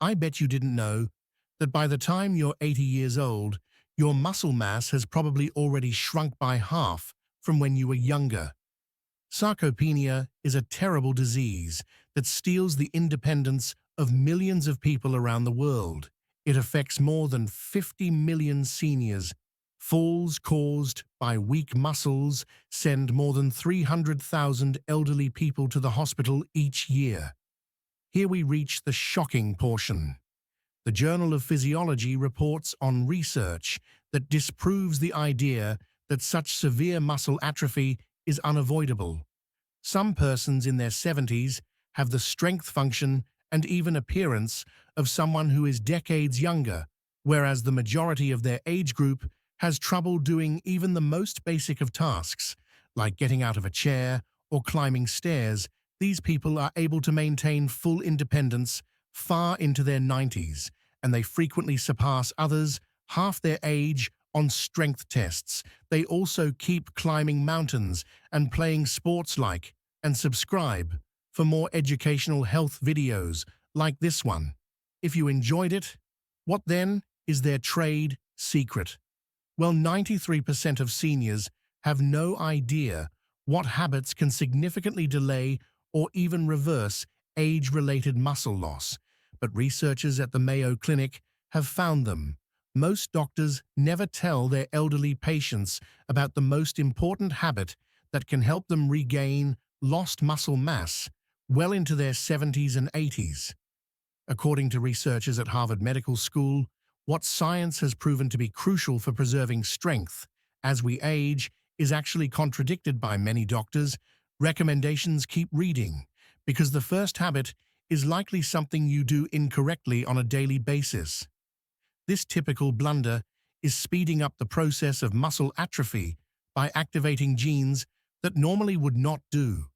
I bet you didn't know that by the time you're 80 years old, your muscle mass has probably already shrunk by half from when you were younger. Sarcopenia is a terrible disease that steals the independence of millions of people around the world. It affects more than 50 million seniors. Falls caused by weak muscles send more than 300,000 elderly people to the hospital each year. Here we reach the shocking portion. The Journal of Physiology reports on research that disproves the idea that such severe muscle atrophy is unavoidable. Some persons in their 70s have the strength function and even appearance of someone who is decades younger, whereas the majority of their age group has trouble doing even the most basic of tasks, like getting out of a chair or climbing stairs. These people are able to maintain full independence far into their 90s, and they frequently surpass others half their age on strength tests. They also keep climbing mountains and playing sports and subscribe for more educational health videos like this one. If you enjoyed it, what then is their trade secret? Well, 93% of seniors have no idea what habits can significantly delay or even reverse age-related muscle loss, but researchers at the Mayo Clinic have found them. Most doctors never tell their elderly patients about the most important habit that can help them regain lost muscle mass well into their 70s and 80s. According to researchers at Harvard Medical School, what science has proven to be crucial for preserving strength as we age is actually contradicted by many doctors. Recommendations keep reading, because the first habit is likely something you do incorrectly on a daily basis. This typical blunder is speeding up the process of muscle atrophy by activating genes that normally would not do.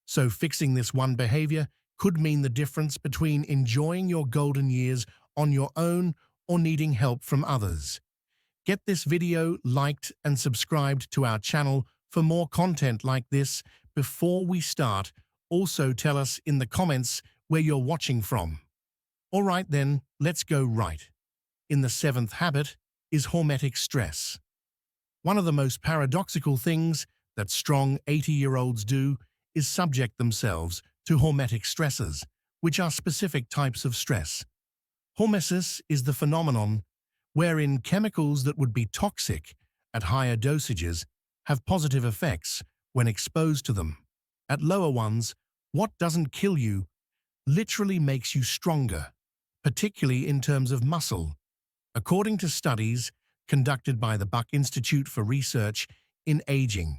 So fixing this one behavior could mean the difference between enjoying your golden years on your own or needing help from others. Get this video liked and subscribed to our channel for more content like this. Before we start, also tell us in the comments where you're watching from. Alright then, let's go right. In the seventh habit is hormetic stress. One of the most paradoxical things that strong 80-year-olds do is subject themselves to hormetic stresses, which are specific types of stress. Hormesis is the phenomenon wherein chemicals that would be toxic at higher dosages have positive effects when exposed to them. At lower ones, what doesn't kill you literally makes you stronger, particularly in terms of muscle. According to studies conducted by the Buck Institute for Research in Aging,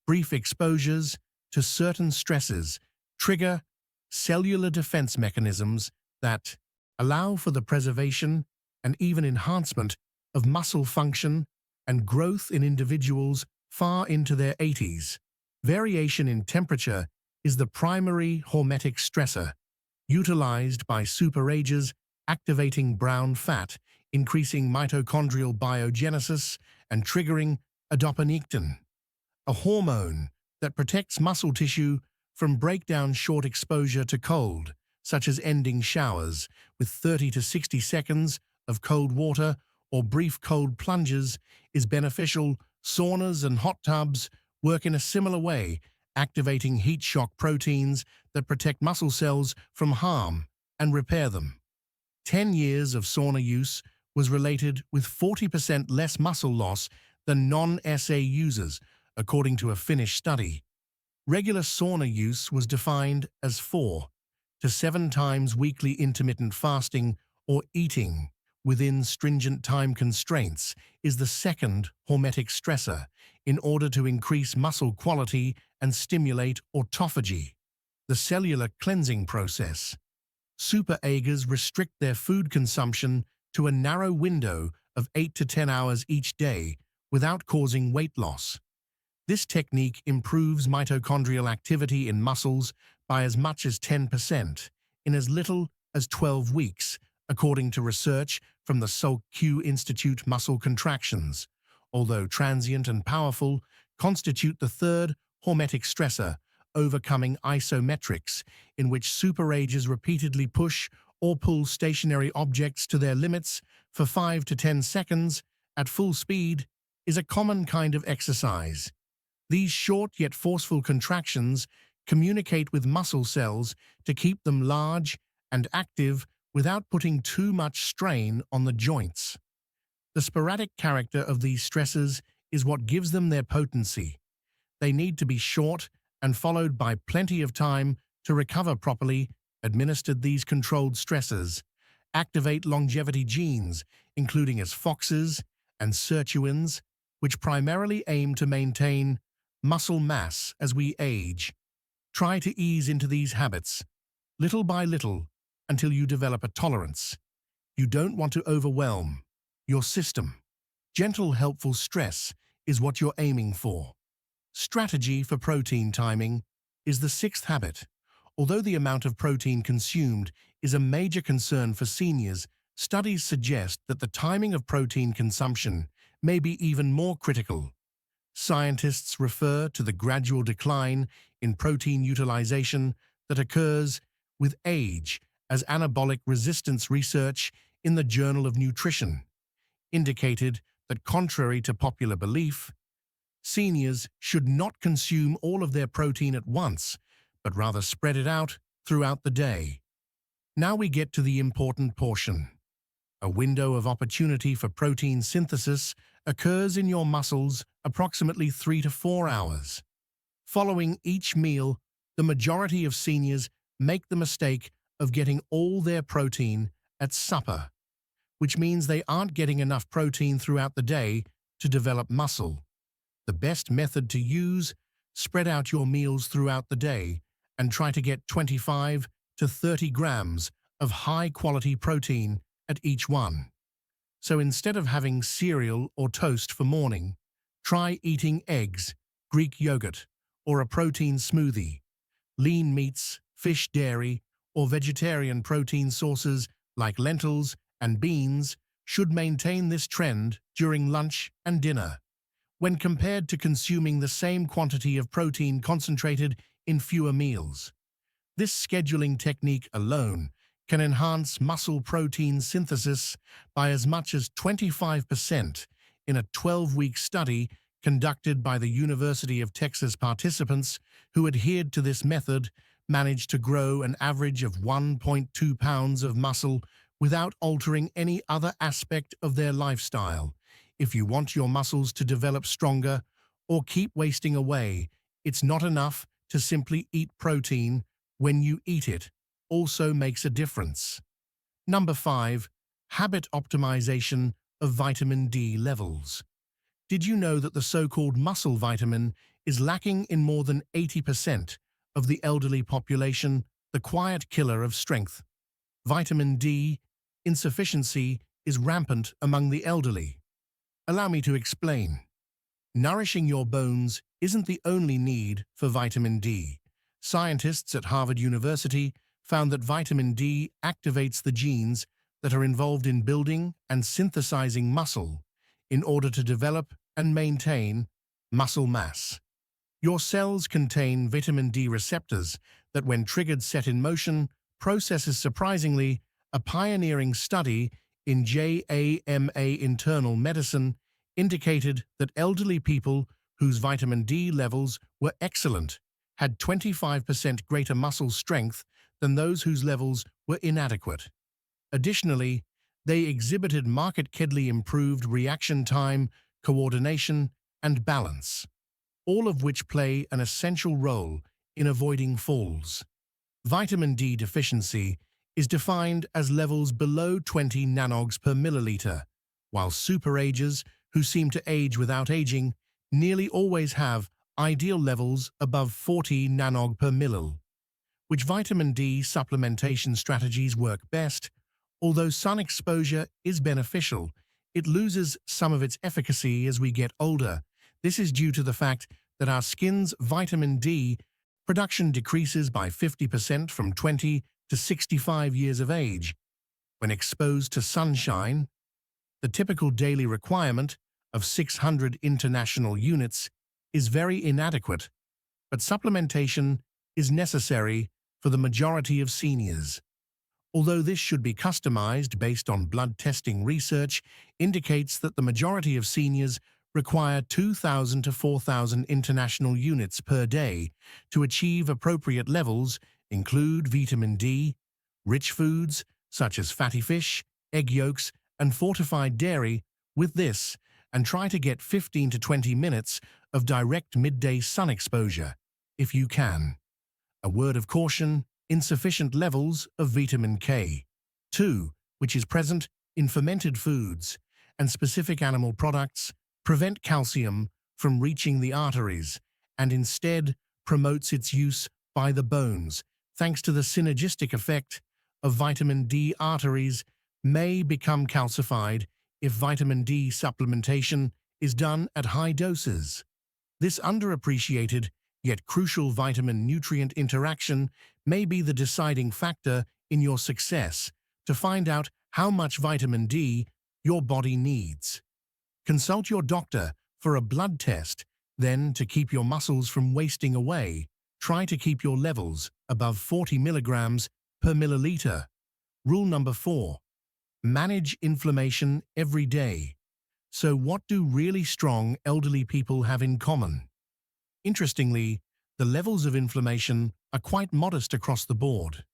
brief exposures to certain stresses trigger cellular defense mechanisms that allow for the preservation and even enhancement of muscle function and growth in individuals far into their 80s. Variation in temperature is the primary hormetic stressor, utilized by super-agers, activating brown fat, increasing mitochondrial biogenesis, and triggering adiponectin, a hormone that protects muscle tissue from breakdown. Short exposure to cold, such as ending showers with 30 to 60 seconds of cold water or brief cold plunges, is beneficial. Saunas and hot tubs work in a similar way, activating heat shock proteins that protect muscle cells from harm and repair them. 10 years of sauna use was related with 40% less muscle loss than non-SA users, according to a Finnish study. Regular sauna use was defined as 4 to 7 times weekly. Intermittent fasting or eating within stringent time constraints is the second hormetic stressor in order to increase muscle quality and stimulate autophagy, the cellular cleansing process. Super-agers restrict their food consumption to a narrow window of 8 to 10 hours each day without causing weight loss. This technique improves mitochondrial activity in muscles by as much as 10% in as little as 12 weeks, according to research from the Salk Institute. Muscle contractions, although transient and powerful, constitute the third hormetic stressor, overcoming isometrics, in which super-agers repeatedly push or pull stationary objects to their limits for 5 to 10 seconds at full speed is a common kind of exercise. These short yet forceful contractions communicate with muscle cells to keep them large and active without putting too much strain on the joints. The sporadic character of these stresses is what gives them their potency. They need to be short and followed by plenty of time to recover properly. Administered these controlled stresses activate longevity genes, including as FOXes and sirtuins, which primarily aim to maintain muscle mass as we age. Try to ease into these habits, little by little, until you develop a tolerance. You don't want to overwhelm your system. Gentle, helpful stress is what you're aiming for. Strategy for protein timing is the sixth habit. Although the amount of protein consumed is a major concern for seniors, studies suggest that the timing of protein consumption may be even more critical. Scientists refer to the gradual decline in protein utilization that occurs with age as anabolic resistance research in the Journal of Nutrition indicated that, contrary to popular belief, seniors should not consume all of their protein at once, but rather spread it out throughout the day. Now we get to the important portion. A window of opportunity for protein synthesis occurs in your muscles approximately 3 to 4 hours. Following each meal, the majority of seniors make the mistake of getting all their protein at supper, which means they aren't getting enough protein throughout the day to develop muscle. The best method to use: spread out your meals throughout the day and try to get 25 to 30 grams of high-quality protein at each one. So instead of having cereal or toast for morning, try eating eggs, Greek yogurt, or a protein smoothie. Lean meats, fish, dairy, or vegetarian protein sources like lentils and beans should maintain this trend during lunch and dinner, when compared to consuming the same quantity of protein concentrated in fewer meals. This scheduling technique alone can enhance muscle protein synthesis by as much as 25% in a 12-week study conducted by the University of Texas. Participants who adhered to this method managed to grow an average of 1.2 pounds of muscle without altering any other aspect of their lifestyle. If you want your muscles to develop stronger or keep wasting away, it's not enough to simply eat protein. When you eat it, also makes a difference. Number 5. Habit optimization of vitamin D levels. Did you know that the so-called muscle vitamin is lacking in more than 80% of the elderly population, the quiet killer of strength? Vitamin D insufficiency is rampant among the elderly. Allow me to explain. Nourishing your bones isn't the only need for vitamin D. Scientists at Harvard University found that vitamin D activates the genes that are involved in building and synthesizing muscle in order to develop and maintain muscle mass. Your cells contain vitamin D receptors that, when triggered, set in motion processes. Surprisingly, a pioneering study in JAMA Internal Medicine indicated that elderly people whose vitamin D levels were excellent had 25% greater muscle strength than those whose levels were inadequate. Additionally, they exhibited markedly improved reaction time, coordination, and balance, all of which play an essential role in avoiding falls. Vitamin D deficiency is defined as levels below 20 nanogs per milliliter, while super-agers, who seem to age without aging, nearly always have ideal levels above 40 nanog per millil. Which vitamin D supplementation strategies work best? Although sun exposure is beneficial, it loses some of its efficacy as we get older. This is due to the fact that our skin's vitamin D production decreases by 50% from 20 to 65 years of age. When exposed to sunshine, the typical daily requirement of 600 international units is very inadequate, but supplementation is necessary for the majority of seniors. Although this should be customized based on blood testing, research indicates that the majority of seniors require 2,000 to 4,000 international units per day to achieve appropriate levels. Include vitamin D, rich foods such as fatty fish, egg yolks, and fortified dairy with this, and try to get 15 to 20 minutes of direct midday sun exposure, if you can. A word of caution: insufficient levels of vitamin K2, which is present in fermented foods and specific animal products, prevent calcium from reaching the arteries and instead promotes its use by the bones. Thanks to the synergistic effect of vitamin D, arteries may become calcified if vitamin D supplementation is done at high doses. This underappreciated yet crucial vitamin-nutrient interaction may be the deciding factor in your success. To find out how much vitamin D your body needs, consult your doctor for a blood test. Then, to keep your muscles from wasting away, try to keep your levels above 40 milligrams per milliliter. Rule number 4. Manage inflammation every day. So what do really strong elderly people have in common? Interestingly, the levels of inflammation are quite modest across the board.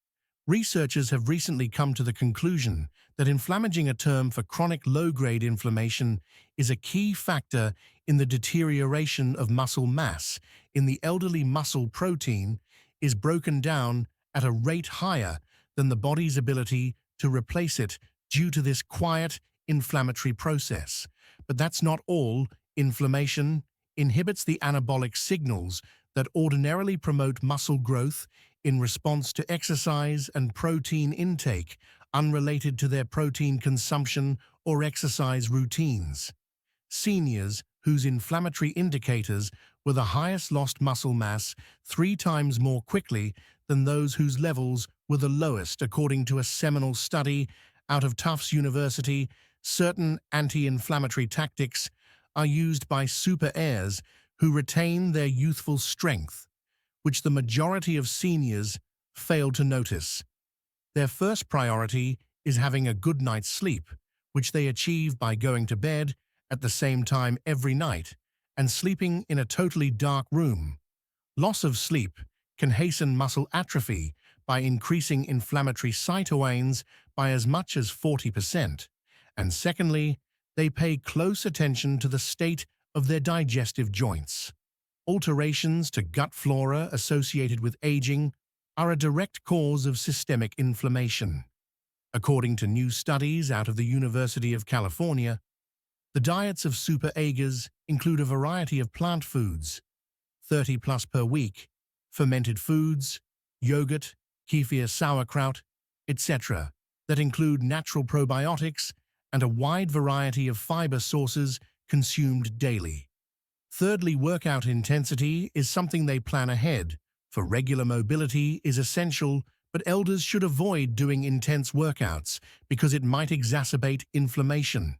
Researchers have recently come to the conclusion that inflammation, a term for chronic low-grade inflammation, is a key factor in the deterioration of muscle mass. In the elderly, muscle protein is broken down at a rate higher than the body's ability to replace it due to this quiet inflammatory process. But that's not all. Inflammation inhibits the anabolic signals that ordinarily promote muscle growth in response to exercise and protein intake, unrelated to their protein consumption or exercise routines. Seniors whose inflammatory indicators were the highest lost muscle mass 3 times more quickly than those whose levels were the lowest, according to a seminal study out of Tufts University. Certain anti-inflammatory tactics are used by super-agers who retain their youthful strength, which the majority of seniors fail to notice. Their first priority is having a good night's sleep, which they achieve by going to bed at the same time every night and sleeping in a totally dark room. Loss of sleep can hasten muscle atrophy by increasing inflammatory cytokines by as much as 40%. And secondly, they pay close attention to the state of their digestive joints. Alterations to gut flora associated with aging are a direct cause of systemic inflammation. According to new studies out of the University of California, the diets of super-agers include a variety of plant foods, 30 plus per week, fermented foods, yogurt, kefir, sauerkraut, etc., that include natural probiotics and a wide variety of fiber sources consumed daily. Thirdly, workout intensity is something they plan ahead. For regular mobility is essential, but elders should avoid doing intense workouts because it might exacerbate inflammation.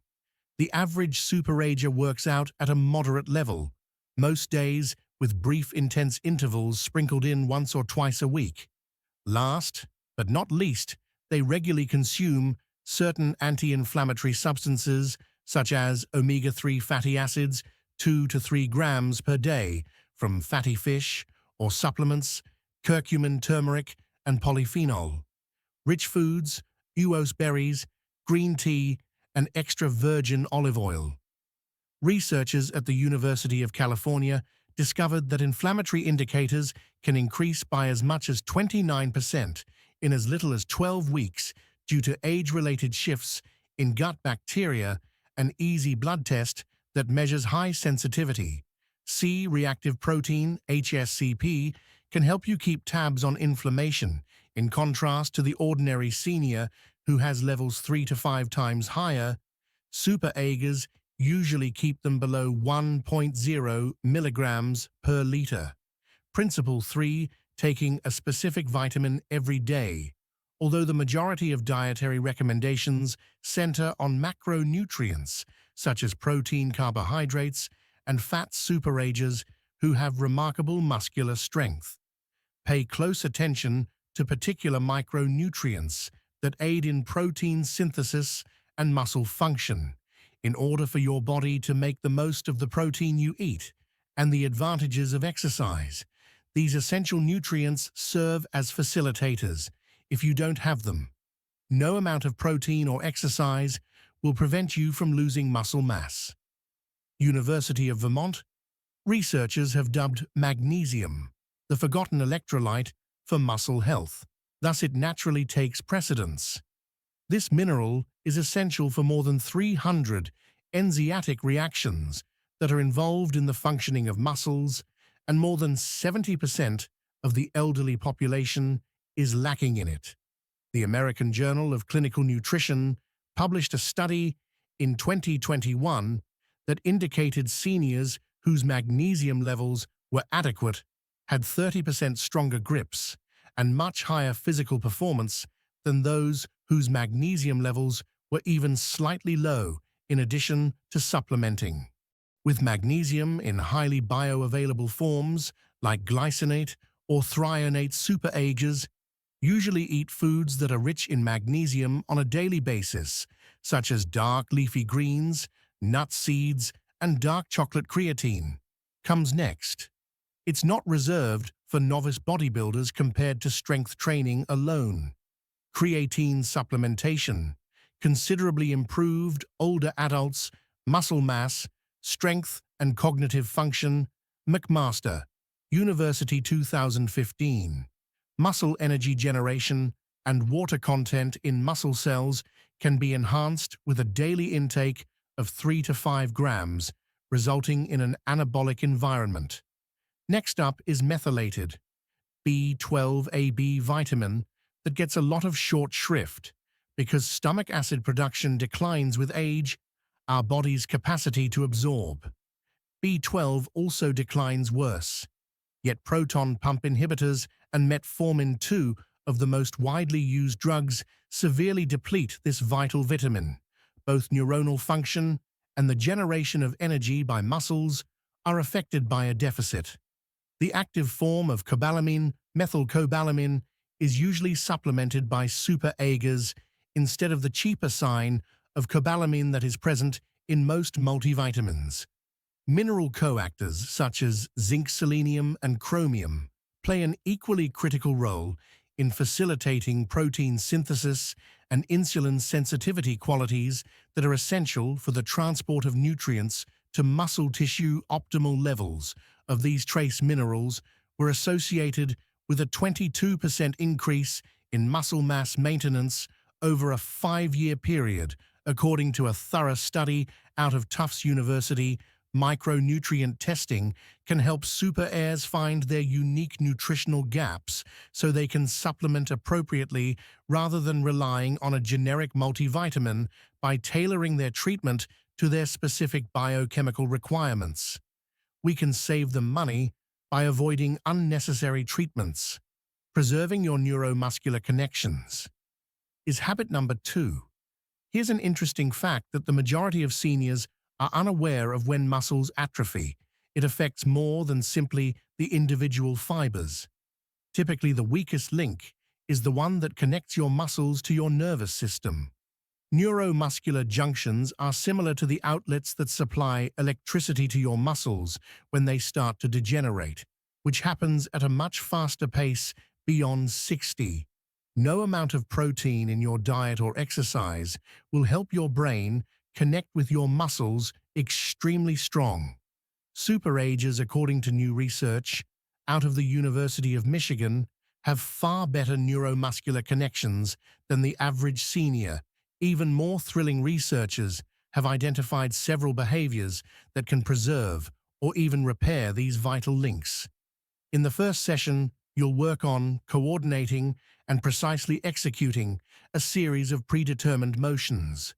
The average super-ager works out at a moderate level, most days with brief intense intervals sprinkled in once or twice a week. Last, but not least, they regularly consume certain anti-inflammatory substances such as omega-3 fatty acids, 2 to 3 grams per day from fatty fish or supplements, curcumin, turmeric, and polyphenol. Rich foods, uos berries, green tea, and extra virgin olive oil. Researchers at the University of California discovered that inflammatory indicators can increase by as much as 29% in as little as 12 weeks due to age-related shifts in gut bacteria. An easy blood test that measures high sensitivity C-reactive protein, HSCP, can help you keep tabs on inflammation, in contrast to the ordinary senior who has levels 3 to 5 times higher. Super-agers usually keep them below 1.0 milligrams per liter. Principle 3. Taking a specific vitamin every day. Although the majority of dietary recommendations center on macronutrients, such as protein, carbohydrates, and fat, super-agers who have remarkable muscular strength pay close attention to particular micronutrients that aid in protein synthesis and muscle function, in order for your body to make the most of the protein you eat and the advantages of exercise. These essential nutrients serve as facilitators. If you don't have them, no amount of protein or exercise will prevent you from losing muscle mass. University of Vermont, researchers have dubbed magnesium the forgotten electrolyte for muscle health. Thus, it naturally takes precedence. This mineral is essential for more than 300 enzymatic reactions that are involved in the functioning of muscles, and more than 70% of the elderly population is lacking in it. The American Journal of Clinical Nutrition published a study in 2021 that indicated seniors whose magnesium levels were adequate had 30% stronger grips and much higher physical performance than those whose magnesium levels were even slightly low, in addition to supplementing with magnesium in highly bioavailable forms like glycinate or threonate super-agers. Usually eat foods that are rich in magnesium on a daily basis, such as dark leafy greens, nut seeds, and dark chocolate. Creatine comes next. It's not reserved for novice bodybuilders compared to strength training alone. Creatine supplementation considerably improved older adults' muscle mass, strength, and cognitive function. McMaster, University 2015. Muscle energy generation and water content in muscle cells can be enhanced with a daily intake of 3 to 5 grams, resulting in an anabolic environment. Next up is methylated B12AB vitamin that gets a lot of short shrift because stomach acid production declines with age, our body's capacity to absorb. B12 also declines worse, yet proton pump inhibitors and metformin, two of the most widely used drugs, severely deplete this vital vitamin. Both neuronal function and the generation of energy by muscles are affected by a deficit. The active form of cobalamin, methylcobalamin, is usually supplemented by super-agers instead of the cheaper sign of cobalamin that is present in most multivitamins. Mineral coactors such as zinc, selenium, and chromium play an equally critical role in facilitating protein synthesis and insulin sensitivity qualities that are essential for the transport of nutrients to muscle tissue. Optimal levels of these trace minerals were associated with a 22% increase in muscle mass maintenance over a 5-year period, according to a thorough study out of Tufts University. Micronutrient testing can help super-heirs find their unique nutritional gaps so they can supplement appropriately rather than relying on a generic multivitamin by tailoring their treatment to their specific biochemical requirements. We can save them money by avoiding unnecessary treatments. Preserving your neuromuscular connections is habit number 2. Here's an interesting fact that the majority of seniors are unaware of. When muscles atrophy, it affects more than simply the individual fibers. Typically, the weakest link is the one that connects your muscles to your nervous system. Neuromuscular junctions are similar to the outlets that supply electricity to your muscles when they start to degenerate, which happens at a much faster pace beyond 60. No amount of protein in your diet or exercise will help your brain connect with your muscles extremely strong. Super-agers, according to new research out of the University of Michigan, have far better neuromuscular connections than the average senior. Even more thrilling, researchers have identified several behaviors that can preserve or even repair these vital links. In the first session, you'll work on coordinating and precisely executing a series of predetermined motions.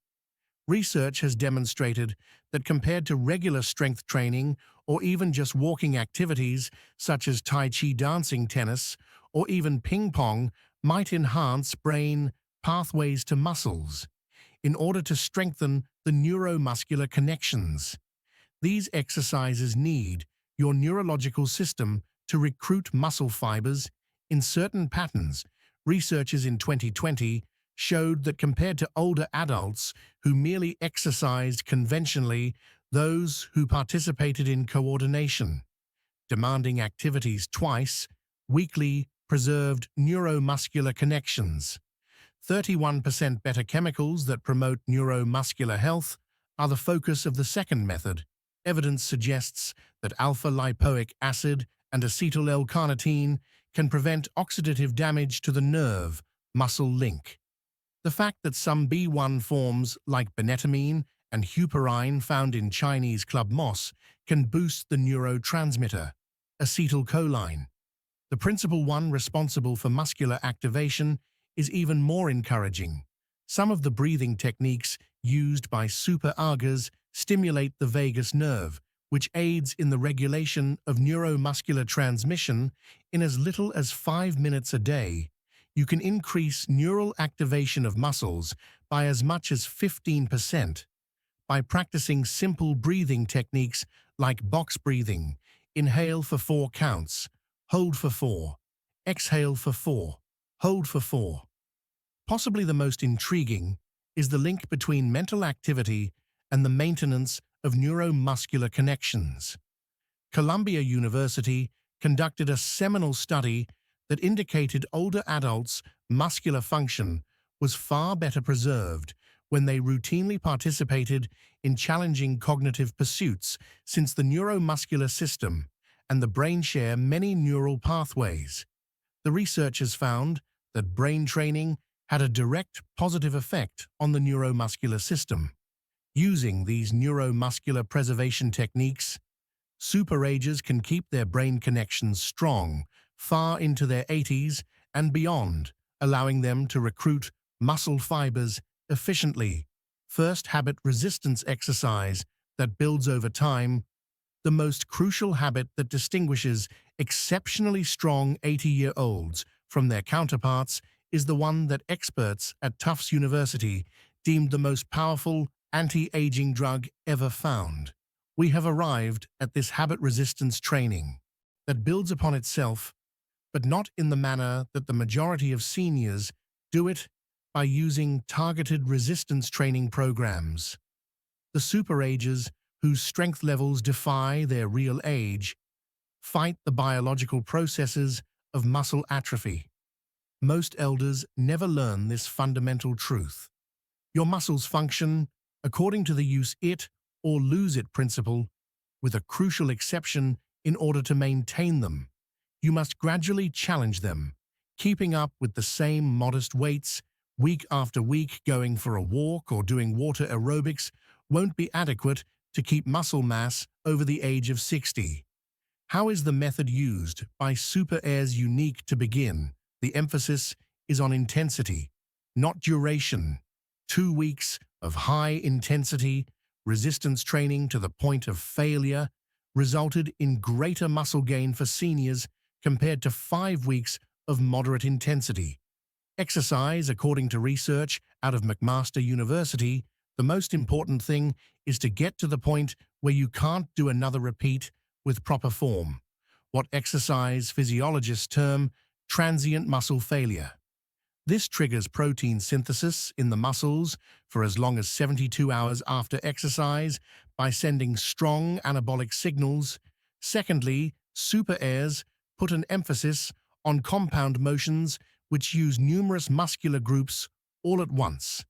Research has demonstrated that compared to regular strength training or even just walking activities such as Tai Chi, dancing, tennis, or even ping pong might enhance brain pathways to muscles in order to strengthen the neuromuscular connections. These exercises need your neurological system to recruit muscle fibers in certain patterns. Researchers in 2020 showed that compared to older adults who merely exercised conventionally, those who participated in coordination, demanding activities twice weekly preserved neuromuscular connections. 31% better chemicals that promote neuromuscular health are the focus of the second method. Evidence suggests that alpha-lipoic acid and acetyl-L-carnitine can prevent oxidative damage to the nerve-muscle link. The fact that some B1 forms like benetamine and huperine found in Chinese club moss can boost the neurotransmitter, acetylcholine. The principal one responsible for muscular activation is even more encouraging. Some of the breathing techniques used by super-agers stimulate the vagus nerve, which aids in the regulation of neuromuscular transmission in as little as 5 minutes a day. You can increase neural activation of muscles by as much as 15% by practicing simple breathing techniques like box breathing. Inhale for 4 counts, hold for 4, exhale for 4, hold for 4. Possibly the most intriguing is the link between mental activity and the maintenance of neuromuscular connections. Columbia University conducted a seminal study that indicated older adults' muscular function was far better preserved when they routinely participated in challenging cognitive pursuits, since the neuromuscular system and the brain share many neural pathways. The researchers found that brain training had a direct positive effect on the neuromuscular system. Using these neuromuscular preservation techniques, super-agers can keep their brain connections strong far into their 80s and beyond, allowing them to recruit muscle fibers efficiently. First, habit resistance exercise that builds over time. The most crucial habit that distinguishes exceptionally strong 80-year-olds from their counterparts is the one that experts at Tufts University deemed the most powerful anti-aging drug ever found. We have arrived at this habit resistance training that builds upon itself, but not in the manner that the majority of seniors do it, by using targeted resistance training programs. The super-agers, whose strength levels defy their real age, fight the biological processes of muscle atrophy. Most elders never learn this fundamental truth. Your muscles function according to the use it or lose it principle, with a crucial exception: in order to maintain them, you must gradually challenge them. Keeping up with the same modest weights week after week, going for a walk or doing water aerobics won't be adequate to keep muscle mass over the age of 60. How is the method used by super-agers unique? To begin, the emphasis is on intensity, not duration. 2 weeks of high-intensity resistance training to the point of failure resulted in greater muscle gain for seniors compared to 5 weeks of moderate intensity exercise. According to research out of McMaster University, the most important thing is to get to the point where you can't do another repeat with proper form, what exercise physiologists term transient muscle failure. This triggers protein synthesis in the muscles for as long as 72 hours after exercise by sending strong anabolic signals. Secondly, super-agers put an emphasis on compound motions which use numerous muscular groups all at once.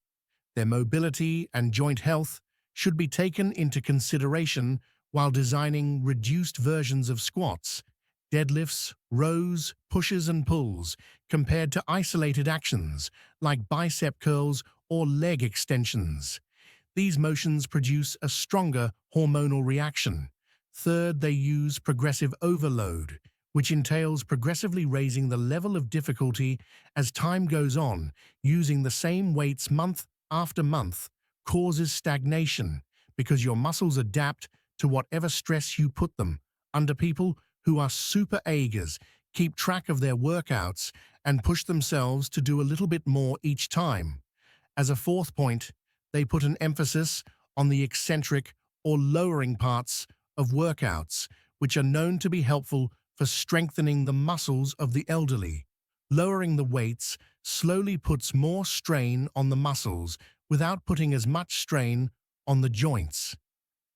Their mobility and joint health should be taken into consideration while designing reduced versions of squats, deadlifts, rows, pushes and pulls, compared to isolated actions like bicep curls or leg extensions. These motions produce a stronger hormonal reaction. Third, they use progressive overload, which entails progressively raising the level of difficulty as time goes on. Using the same weights month after month causes stagnation because your muscles adapt to whatever stress you put them under. People who are super-agers keep track of their workouts and push themselves to do a little bit more each time. As a fourth point, they put an emphasis on the eccentric or lowering parts of workouts, which are known to be helpful for strengthening the muscles of the elderly. Lowering the weights slowly puts more strain on the muscles without putting as much strain on the joints.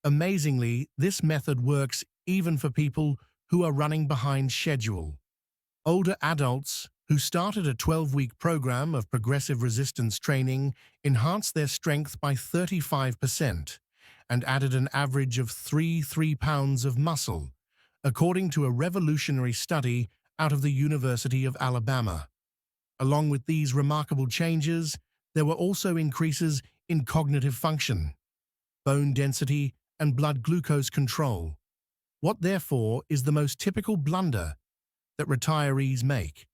Amazingly, this method works even for people who are running behind schedule. Older adults who started a 12-week program of progressive resistance training enhanced their strength by 35% and added an average of 3 pounds of muscle, according to a revolutionary study out of the University of Alabama. Along with these remarkable changes, there were also increases in cognitive function, bone density, and blood glucose control. What, therefore, is the most typical blunder that retirees make?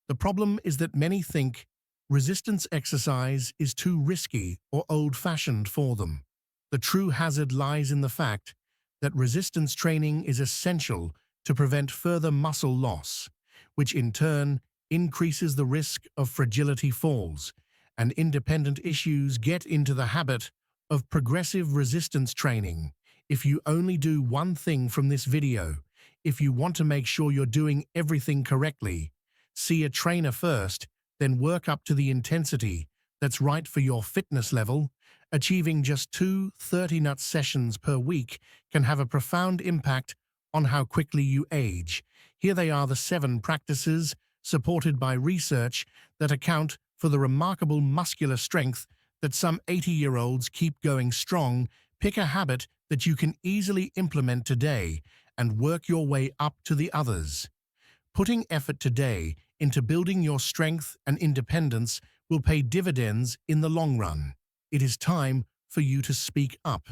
The problem is that many think resistance exercise is too risky or old-fashioned for them. The true hazard lies in the fact that resistance training is essential to prevent further muscle loss, which in turn increases the risk of fragility falls, and independent issues get into the habit of progressive resistance training. If you only do one thing from this video, if you want to make sure you're doing everything correctly, see a trainer first, then work up to the intensity that's right for your fitness level. Achieving just 2 30-minute sessions per week can have a profound impact on how quickly you age. Here they are, the 7 practices supported by research that account for the remarkable muscular strength that some 80-year-olds keep going strong. Pick a habit that you can easily implement today and work your way up to the others. Putting effort today into building your strength and independence will pay dividends in the long run. It is time for you to speak up.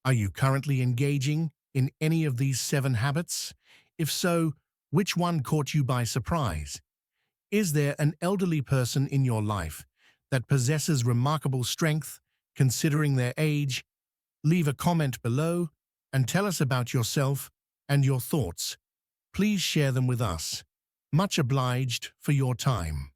Are you currently engaging in any of these 7 habits? If so, which one caught you by surprise? Is there an elderly person in your life that possesses remarkable strength, considering their age? Leave a comment below and tell us about yourself and your thoughts. Please share them with us. Much obliged for your time.